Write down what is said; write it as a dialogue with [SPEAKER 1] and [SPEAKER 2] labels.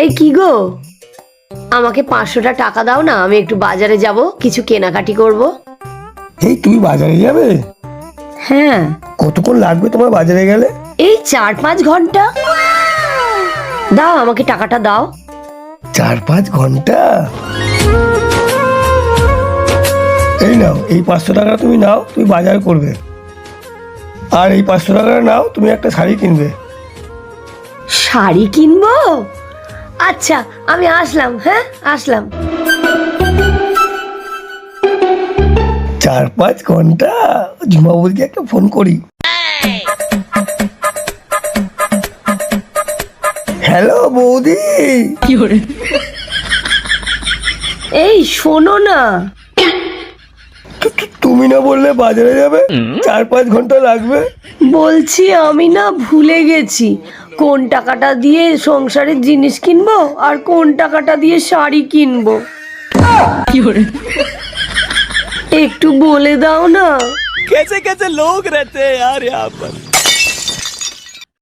[SPEAKER 1] এই কি গো, আমাকে 500টা টাকা দাও না, আমি একটু বাজারে যাব, কিছু কেনাকাটি করব।
[SPEAKER 2] এই তুমি বাজারে যাবে?
[SPEAKER 1] হ্যাঁ।
[SPEAKER 2] কতক্ষণ লাগবে তোমার বাজারে গেলে?
[SPEAKER 1] এই 4-5 ঘন্টা। দাও আমাকে টাকাটা দাও।
[SPEAKER 2] 4-5 ঘন্টা? এই নাও, এই 500 টাকা তুমি নাও, তুমি বাজার করবে। আর এই 500 টাকা নাও, তুমি একটা শাড়ি কিনবে।
[SPEAKER 1] শাড়ি কিনবো? আচ্ছা আমি আসলাম, হ্যাঁ আসলাম।
[SPEAKER 2] 4-5 ঘন্টা? ঝুমা বলকে একটা ফোন করি। হ্যালো বৌদি।
[SPEAKER 1] এই শোনো না,
[SPEAKER 2] তুমি না বললে বাজারে যাবে, 4-5 ঘন্টা লাগবে?
[SPEAKER 1] বলছি আমি না ভুলে গেছি কোন টাকাটা দিয়ে সংসারের জিনিস কিনবো আর কোন টাকাটা দিয়ে শাড়ি কিনবো। একটু বলে দাও না।
[SPEAKER 3] कैसे कैसे लोग रहते हैं यार यहाँ पर।